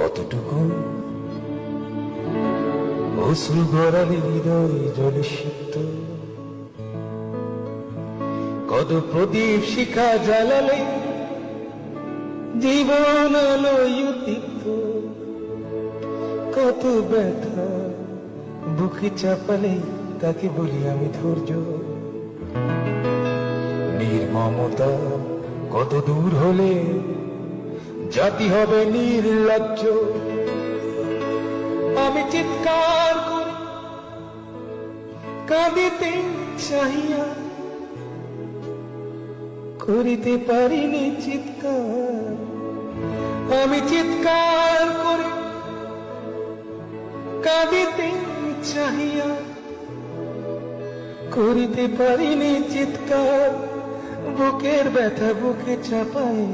কতটুকু অশ্রু গড়ালে হৃদয় জলে সিক্ত, কত প্রদীপ শিখা জ্বালালে জীবন আলোয় উদ্দীপ্ত, কত ব্যথা বুকে চাপালে তাকে বলি আমি ধৈর্য। নির্মমতা কত দূর হলে জাতি হবে নির্লজ্জ। আমি চিৎকার করি কাঁদিতে চাহিয়া, করিতে পারিনি চিৎকার। আমি চিৎকার করি কাঁদিতে চাহিয়া, করিতে পারিনি চিৎকার। বুকের ব্যথা বুকে চাপায়